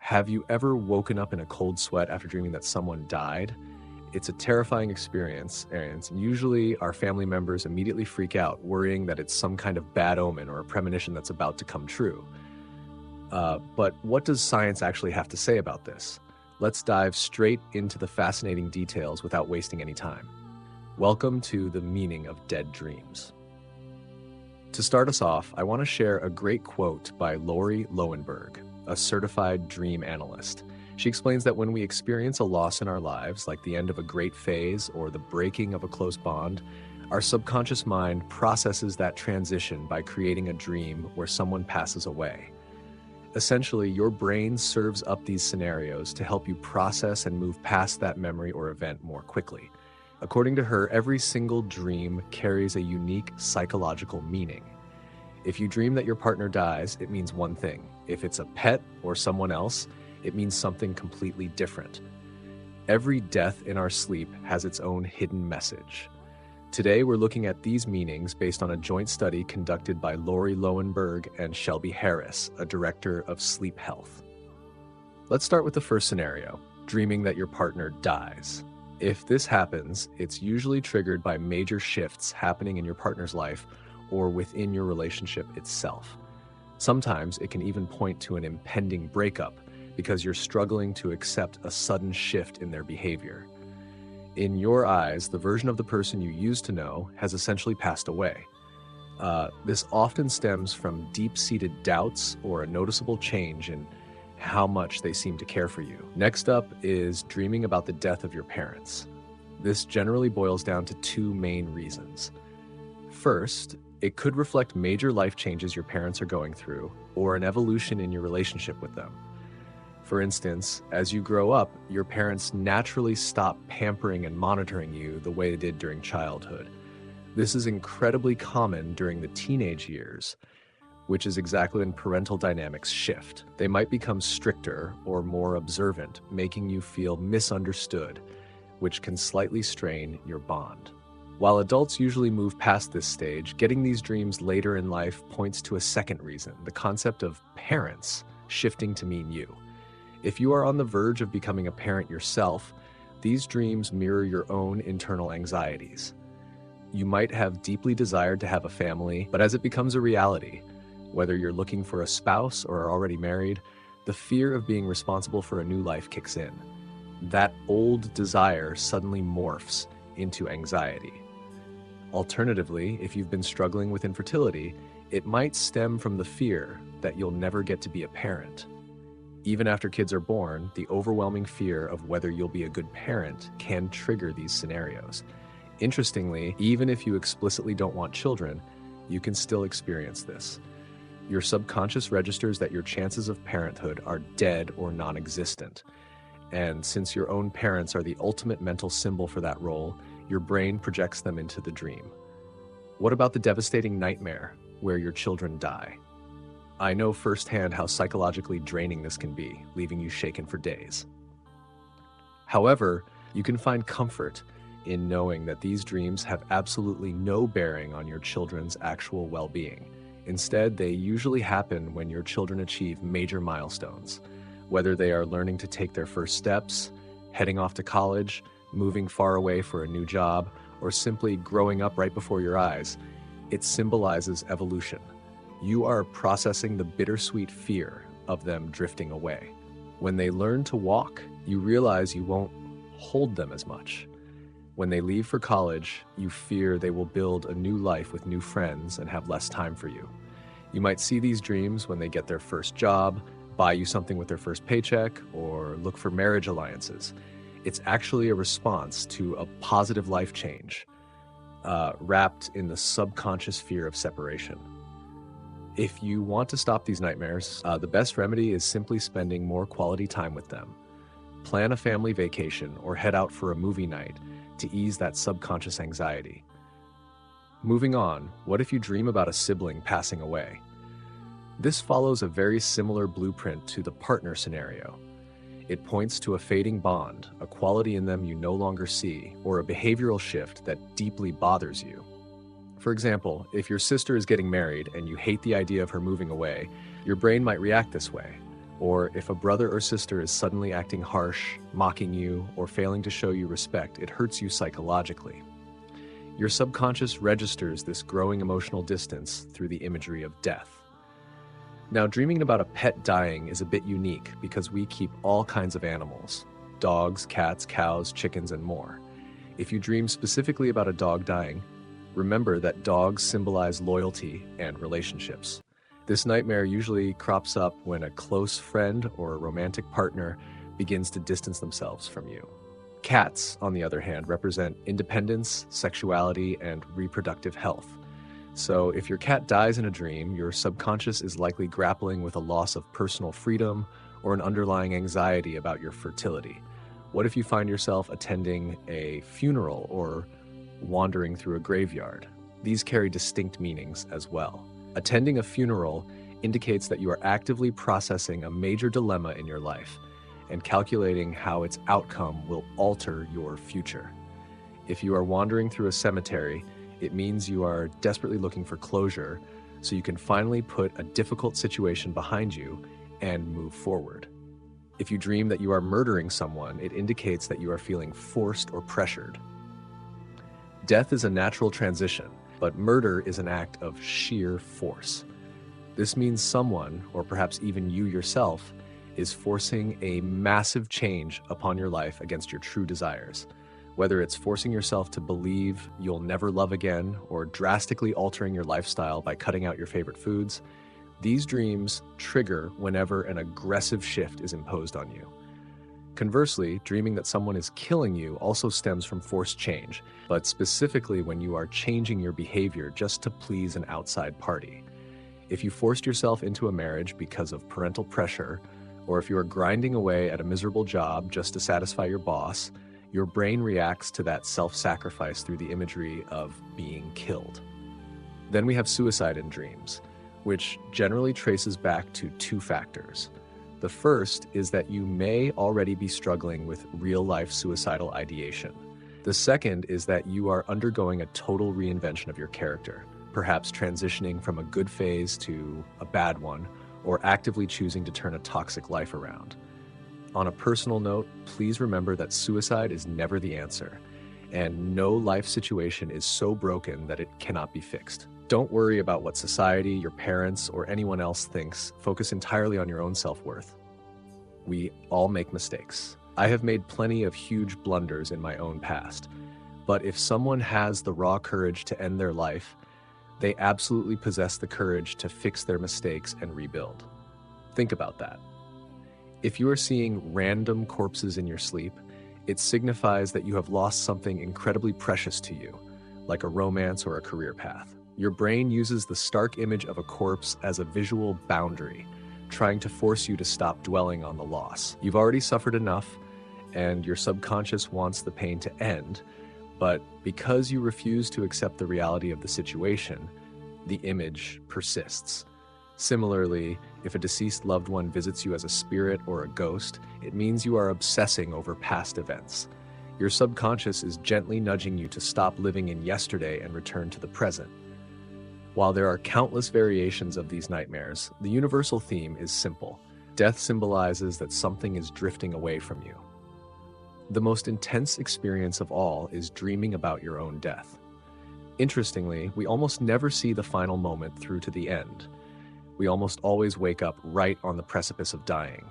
Have you ever woken up in a cold sweat after dreaming that someone died? It's a terrifying experience, and usually our family members immediately freak out, worrying that it's some kind of bad omen or a premonition that's about to come true. But what does science actually have to say about this? Let's dive straight into the fascinating details without wasting any time. Welcome to the meaning of dead dreams. To start us off, I want to share a great quote by Lori Lowenberg, a certified dream analyst. She explains that when we experience a loss in our lives, like the end of a great phase or the breaking of a close bond, our subconscious mind processes that transition by creating a dream where someone passes away. Essentially, your brain serves up these scenarios to help you process and move past that memory or event more quickly. According to her, every single dream carries a unique psychological meaning. If you dream that your partner dies, it means one thing. If it's a pet or someone else, it means something completely different. Every death in our sleep has its own hidden message. Today, we're looking at these meanings based on a joint study conducted by Lori Lowenberg and Shelby Harris, a director of sleep health. Let's start with the first scenario, dreaming that your partner dies. If this happens, it's usually triggered by major shifts happening in your partner's life or within your relationship itself. Sometimes it can even point to an impending breakup because you're struggling to accept a sudden shift in their behavior. In your eyes, the version of the person you used to know has essentially passed away. This often stems from deep-seated doubts or a noticeable change in how much they seem to care for you. Next up is dreaming about the death of your parents. This generally boils down to two main reasons. First, it could reflect major life changes your parents are going through or an evolution in your relationship with them. For instance, as you grow up, your parents naturally stop pampering and monitoring you the way they did during childhood. This is incredibly common during the teenage years, which is exactly when parental dynamics shift. They might become stricter or more observant, making you feel misunderstood, which can slightly strain your bond. While adults usually move past this stage, getting these dreams later in life points to a second reason, the concept of parents shifting to mean you. If you are on the verge of becoming a parent yourself, these dreams mirror your own internal anxieties. You might have deeply desired to have a family, but as it becomes a reality, whether you're looking for a spouse or are already married, the fear of being responsible for a new life kicks in. That old desire suddenly morphs into anxiety. Alternatively, if you've been struggling with infertility, it might stem from the fear that you'll never get to be a parent. Even after kids are born, the overwhelming fear of whether you'll be a good parent can trigger these scenarios. Interestingly, even if you explicitly don't want children, you can still experience this. Your subconscious registers that your chances of parenthood are dead or non-existent. And since your own parents are the ultimate mental symbol for that role, your brain projects them into the dream. What about the devastating nightmare where your children die? I know firsthand how psychologically draining this can be, leaving you shaken for days. However, you can find comfort in knowing that these dreams have absolutely no bearing on your children's actual well-being. Instead, they usually happen when your children achieve major milestones, whether they are learning to take their first steps, heading off to college, moving far away for a new job, or simply growing up right before your eyes. It symbolizes evolution. You are processing the bittersweet fear of them drifting away. When they learn to walk, you realize you won't hold them as much. When they leave for college, you fear they will build a new life with new friends and have less time for you. You might see these dreams when they get their first job, buy you something with their first paycheck, or look for marriage alliances. It's actually a response to a positive life change, wrapped in the subconscious fear of separation. If you want to stop these nightmares, the best remedy is simply spending more quality time with them. Plan a family vacation or head out for a movie night to ease that subconscious anxiety. Moving on, what if you dream about a sibling passing away? This follows a very similar blueprint to the partner scenario. It points to a fading bond, a quality in them you no longer see, or a behavioral shift that deeply bothers you. For example, if your sister is getting married and you hate the idea of her moving away, your brain might react this way. Or if a brother or sister is suddenly acting harsh, mocking you, or failing to show you respect, it hurts you psychologically. Your subconscious registers this growing emotional distance through the imagery of death. Now, dreaming about a pet dying is a bit unique because we keep all kinds of animals: dogs, cats, cows, chickens, and more. If you dream specifically about a dog dying, remember that dogs symbolize loyalty and relationships. This nightmare usually crops up when a close friend or a romantic partner begins to distance themselves from you. Cats, on the other hand, represent independence, sexuality, and reproductive health. So if your cat dies in a dream, your subconscious is likely grappling with a loss of personal freedom or an underlying anxiety about your fertility. What if you find yourself attending a funeral or wandering through a graveyard? These carry distinct meanings as well. Attending a funeral indicates that you are actively processing a major dilemma in your life and calculating how its outcome will alter your future. If you are wandering through a cemetery, it means you are desperately looking for closure so you can finally put a difficult situation behind you and move forward. If you dream that you are murdering someone, it indicates that you are feeling forced or pressured. Death is a natural transition, but murder is an act of sheer force. This means someone, or perhaps even you yourself, is forcing a massive change upon your life against your true desires. Whether it's forcing yourself to believe you'll never love again or drastically altering your lifestyle by cutting out your favorite foods, these dreams trigger whenever an aggressive shift is imposed on you. Conversely, dreaming that someone is killing you also stems from forced change, but specifically when you are changing your behavior just to please an outside party. If you forced yourself into a marriage because of parental pressure, or if you are grinding away at a miserable job just to satisfy your boss, your brain reacts to that self-sacrifice through the imagery of being killed. Then we have suicide in dreams, which generally traces back to two factors. The first is that you may already be struggling with real-life suicidal ideation. The second is that you are undergoing a total reinvention of your character, perhaps transitioning from a good phase to a bad one, or actively choosing to turn a toxic life around. On a personal note, please remember that suicide is never the answer, and no life situation is so broken that it cannot be fixed. Don't worry about what society, your parents, or anyone else thinks. Focus entirely on your own self-worth. We all make mistakes. I have made plenty of huge blunders in my own past, but if someone has the raw courage to end their life, they absolutely possess the courage to fix their mistakes and rebuild. Think about that. If you are seeing random corpses in your sleep, it signifies that you have lost something incredibly precious to you, like a romance or a career path. Your brain uses the stark image of a corpse as a visual boundary, trying to force you to stop dwelling on the loss. You've already suffered enough, and your subconscious wants the pain to end, but because you refuse to accept the reality of the situation, the image persists. Similarly, if a deceased loved one visits you as a spirit or a ghost, it means you are obsessing over past events. Your subconscious is gently nudging you to stop living in yesterday and return to the present. While there are countless variations of these nightmares, the universal theme is simple. Death symbolizes that something is drifting away from you. The most intense experience of all is dreaming about your own death. Interestingly, we almost never see the final moment through to the end. We almost always wake up right on the precipice of dying.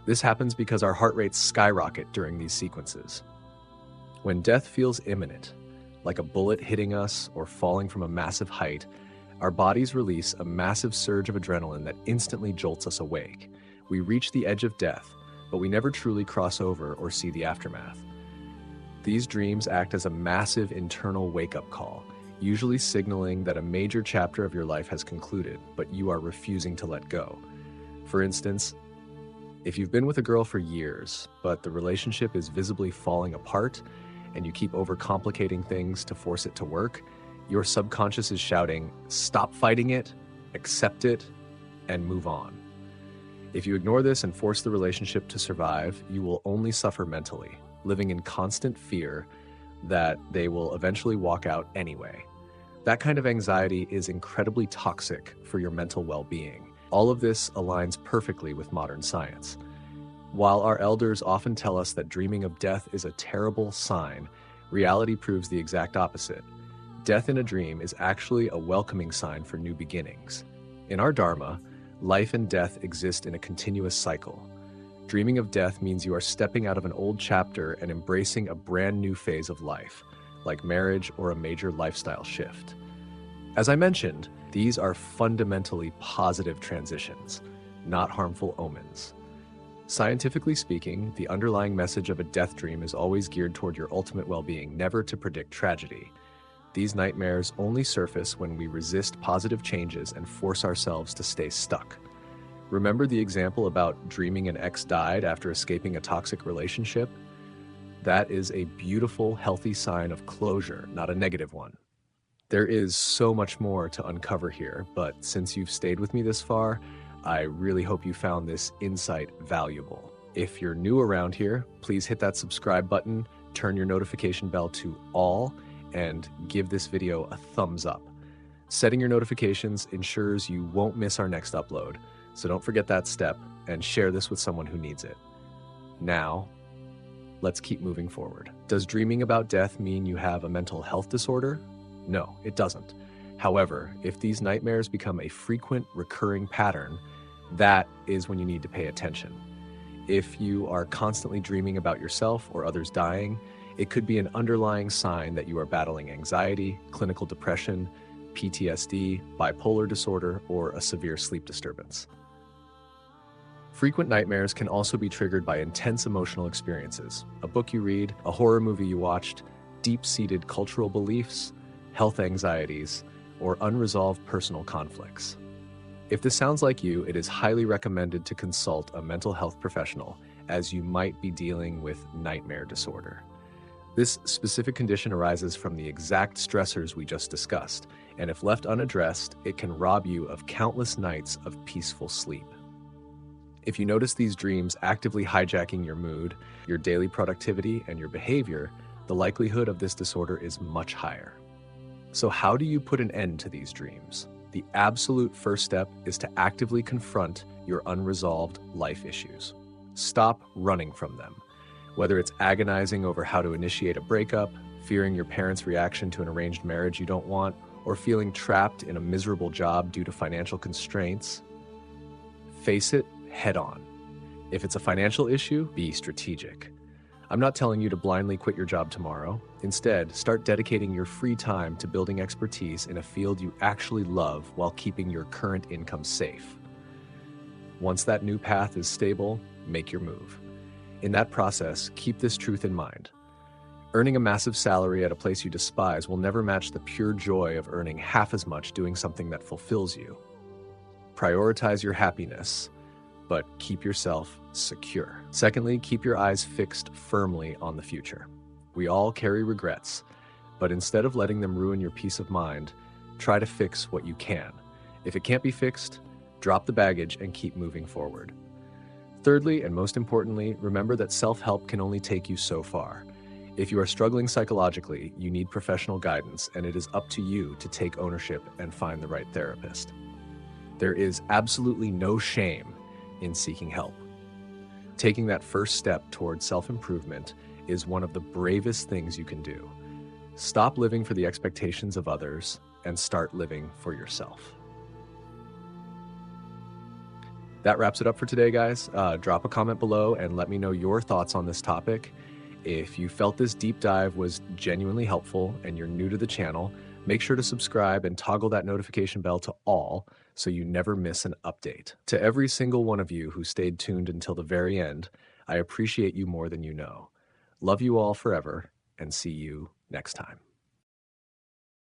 This happens because our heart rates skyrocket during these sequences. When death feels imminent, like a bullet hitting us or falling from a massive height, our bodies release a massive surge of adrenaline that instantly jolts us awake. We reach the edge of death, but we never truly cross over or see the aftermath. These dreams act as a massive internal wake-up call, usually signaling that a major chapter of your life has concluded, but you are refusing to let go. For instance, if you've been with a girl for years, but the relationship is visibly falling apart, and you keep overcomplicating things to force it to work, your subconscious is shouting, "Stop fighting it, accept it, and move on." If you ignore this and force the relationship to survive, you will only suffer mentally, living in constant fear that they will eventually walk out anyway. That kind of anxiety is incredibly toxic for your mental well-being, All of this aligns perfectly with modern science. While our elders often tell us that dreaming of death is a terrible sign, reality proves the exact opposite. Death in a dream is actually a welcoming sign for new beginnings. In our Dharma, life and death exist in a continuous cycle. Dreaming of death means you are stepping out of an old chapter and embracing a brand new phase of life, like marriage or a major lifestyle shift. As I mentioned, these are fundamentally positive transitions, not harmful omens. Scientifically speaking, the underlying message of a death dream is always geared toward your ultimate well-being, never to predict tragedy. These nightmares only surface when we resist positive changes and force ourselves to stay stuck. Remember the example about dreaming an ex died after escaping a toxic relationship? That is a beautiful, healthy sign of closure, not a negative one. There is so much more to uncover here, but since you've stayed with me this far, I really hope you found this insight valuable. If you're new around here, please hit that subscribe button, turn your notification bell to all, and give this video a thumbs up. Setting your notifications ensures you won't miss our next upload, so don't forget that step and share this with someone who needs it. Now, let's keep moving forward. Does dreaming about death mean you have a mental health disorder? No, it doesn't. However, if these nightmares become a frequent, recurring pattern, that is when you need to pay attention. If you are constantly dreaming about yourself or others dying, it could be an underlying sign that you are battling anxiety, clinical depression, PTSD, bipolar disorder, or a severe sleep disturbance. Frequent nightmares can also be triggered by intense emotional experiences, a book you read, a horror movie you watched, deep-seated cultural beliefs, health anxieties, or unresolved personal conflicts. If this sounds like you, it is highly recommended to consult a mental health professional, as you might be dealing with nightmare disorder. This specific condition arises from the exact stressors we just discussed, and if left unaddressed, it can rob you of countless nights of peaceful sleep. If you notice these dreams actively hijacking your mood, your daily productivity, and your behavior, the likelihood of this disorder is much higher. So how do you put an end to these dreams? The absolute first step is to actively confront your unresolved life issues. Stop running from them. Whether it's agonizing over how to initiate a breakup, fearing your parents' reaction to an arranged marriage you don't want, or feeling trapped in a miserable job due to financial constraints, face it head on. If it's a financial issue, be strategic. I'm not telling you to blindly quit your job tomorrow. Instead, start dedicating your free time to building expertise in a field you actually love while keeping your current income safe. Once that new path is stable, make your move. In that process, keep this truth in mind. Earning a massive salary at a place you despise will never match the pure joy of earning half as much doing something that fulfills you. Prioritize your happiness, but keep yourself secure. Secondly, keep your eyes fixed firmly on the future. We all carry regrets, but instead of letting them ruin your peace of mind, try to fix what you can. If it can't be fixed, drop the baggage and keep moving forward. Thirdly, and most importantly, remember that self-help can only take you so far. If you are struggling psychologically, you need professional guidance, and it is up to you to take ownership and find the right therapist. There is absolutely no shame in seeking help. Taking that first step towards self-improvement is one of the bravest things you can do. Stop living for the expectations of others and start living for yourself. That wraps it up for today, guys. Drop a comment below and let me know your thoughts on this topic. If you felt this deep dive was genuinely helpful and you're new to the channel, make sure to subscribe and toggle that notification bell to all so you never miss an update. To every single one of you who stayed tuned until the very end, I appreciate you more than you know. Love you all forever and see you next time.